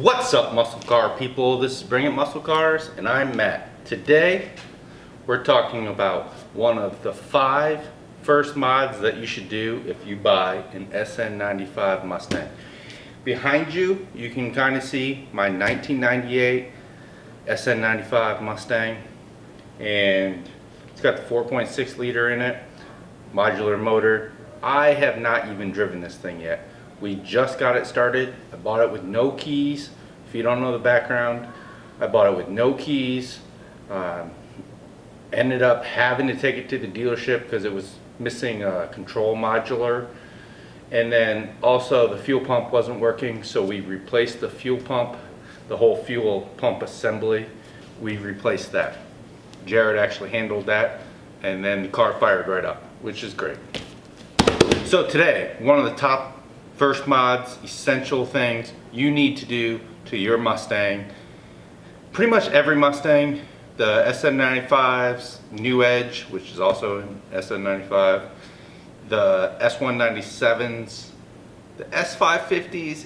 What's up, muscle car people? This is Bring It Muscle Cars, and I'm Matt. Today, we're talking about one of the 5 first mods that you should do if you buy an SN95 Mustang. Behind you, you can kind of see my 1998 SN95 Mustang, and it's got the 4.6 liter in it, modular motor. I have not even driven this thing yet. We just got it started. I bought it with no keys. If you don't know the background, I bought it with no keys. Ended up having to take it to the dealership because it was missing a control modular. And then also the fuel pump wasn't working, so we replaced the fuel pump, the whole fuel pump assembly. We replaced that. Jared actually handled that, and then the car fired right up, which is great. So today, one of the top first mods, essential things you need to do to your Mustang. Pretty much every Mustang, the SN95s, New Edge, which is also an SN95, the S197s, the S550s,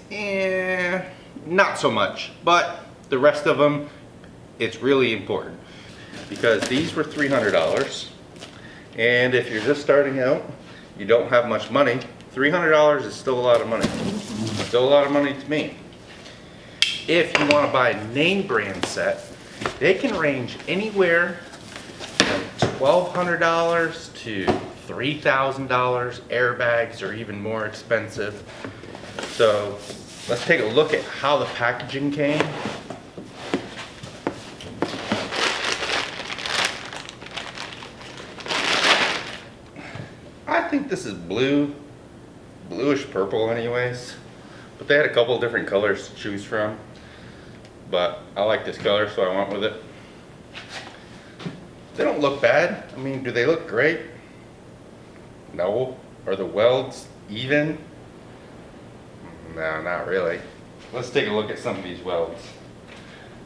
not so much, but the rest of them, it's really important because these were $300, and if you're just starting out, you don't have much money, $300 is still a lot of money. Still a lot of money to me. If you want to buy a name brand set, they can range anywhere from $1,200 to $3,000. Airbags are even more expensive. So let's take a look at how the packaging came. I think this is bluish purple anyways, but they had a couple of different colors to choose from, but I like this color, so I went with it. They don't look bad. I mean, do they look great? No. Are the welds even? No, not really. Let's take a look at some of these welds.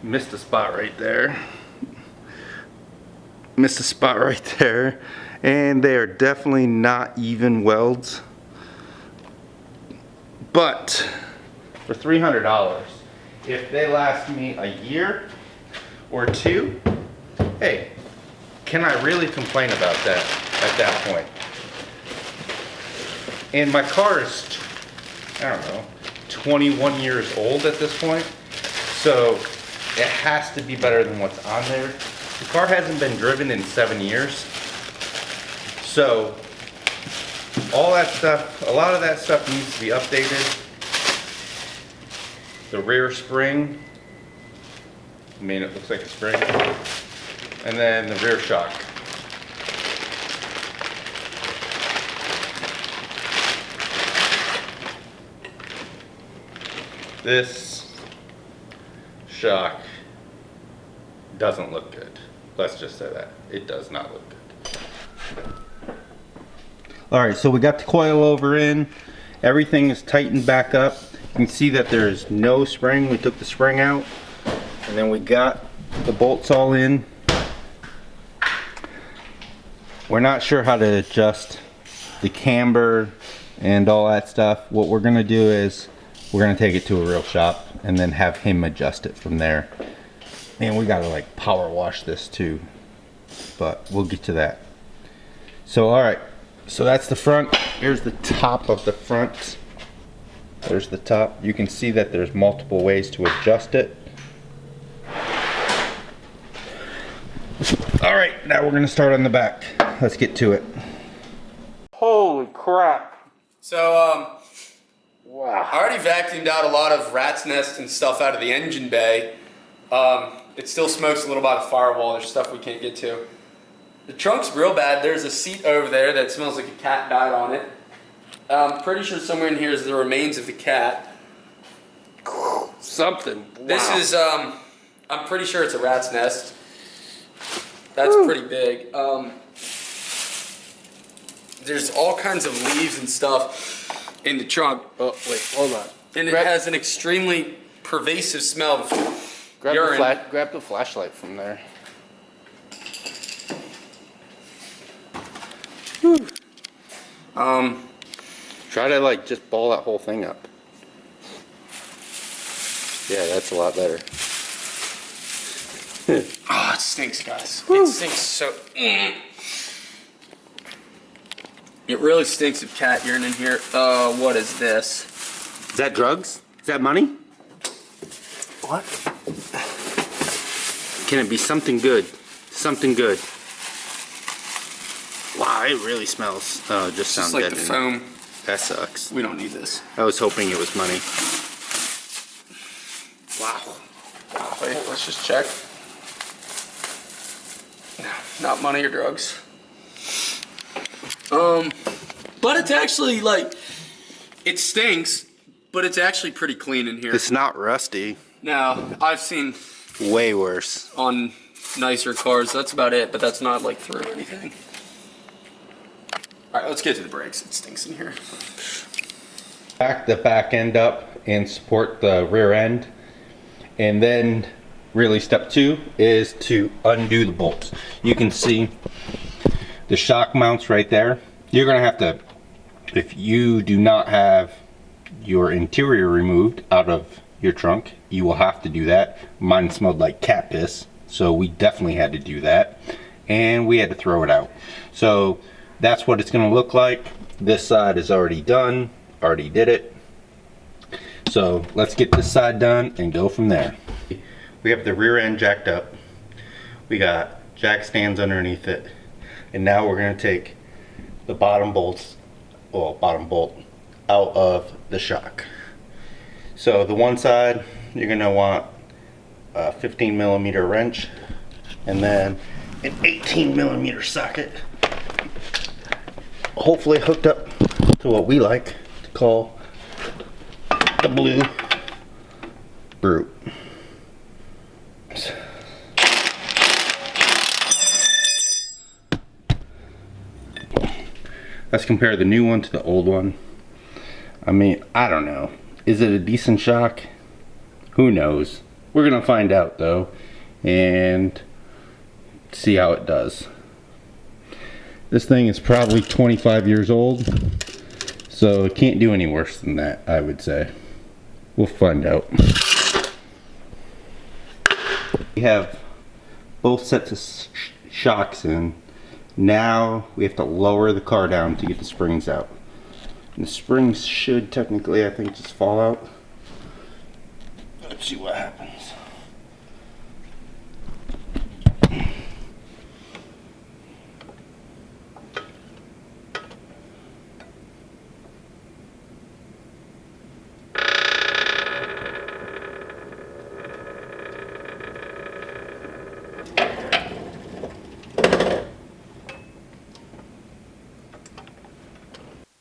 Missed a spot right there. Missed a spot right there. And they are definitely not even welds. But for $300, if they last me a year or two, hey, can I really complain about that at that point? And my car is, I don't know, 21 years old at this point, so it has to be better than what's on there. The car hasn't been driven in 7 years. So all that stuff, a lot of that stuff needs to be updated. The rear spring, I mean, it looks like a spring. And then the rear shock. This shock doesn't look good. Let's just say that. It does not look good. Alright, so we got the coilover in. Everything is tightened back up. You can see that there's no spring. We took the spring out. And then we got the bolts all in. We're not sure how to adjust the camber and all that stuff. What we're going to do is we're going to take it to a real shop and then have him adjust it from there. And we got to like power wash this too. But we'll get to that. So alright. So that's the front. Here's the top of the front. There's the top. You can see that there's multiple ways to adjust it. Alright, now we're going to start on the back. Let's get to it. Holy crap. So, wow. I already vacuumed out a lot of rat's nests and stuff out of the engine bay. It still smokes a little by the firewall. There's stuff we can't get to. The trunk's real bad. There's a seat over there that smells like a cat died on it. I'm pretty sure somewhere in here is the remains of the cat. Something. Wow. This is, I'm pretty sure it's a rat's nest. That's pretty big. There's all kinds of leaves and stuff in the trunk. Oh, wait, hold on. And it has an extremely pervasive smell of urine. Grab the flashlight from there. Try to like just ball that whole thing up. Yeah, that's a lot better. Oh, it stinks, guys. Woo. It stinks so. It really stinks of cat urine in here. What is this? Is that drugs? Is that money? What? Can it be something good? Something good. Wow, it really smells. Oh, it just sounds like dead. The foam. That sucks. We don't need this. I was hoping it was money. Wow. Wait, let's just check. No, not money or drugs. But it's actually like, it stinks, but it's actually pretty clean in here. It's not rusty. Now, I've seen Way worse. on nicer cars, that's about it, but that's not like through anything. Alright, let's get to the brakes. It stinks in here. Back the back end up and support the rear end. And then really step 2 is to undo the bolts. You can see the shock mounts right there. You're gonna have to, if you do not have your interior removed out of your trunk, you will have to do that. Mine smelled like cat piss, so we definitely had to do that, and we had to throw it out. So that's what it's gonna look like. This side is already done, already did it. So let's get this side done and go from there. We have the rear end jacked up. We got jack stands underneath it. And now we're gonna take the bottom bolts, well, bottom bolt out of the shock. So the one side, you're gonna want a 15mm wrench and then an 18mm socket. Hopefully hooked up to what we like to call the blue brute. Let's compare the new one to the old one. I mean, I don't know. Is it a decent shock? Who knows? We're gonna find out though and see how it does. This thing is probably 25 years old, so it can't do any worse than that, I would say. We'll find out. We have both sets of shocks in. Now we have to lower the car down to get the springs out. And the springs should technically, I think, just fall out. Let's see what happens.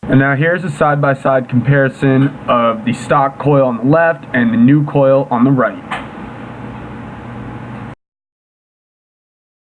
And now here's a side-by-side comparison of the stock coil on the left and the new coil on the right.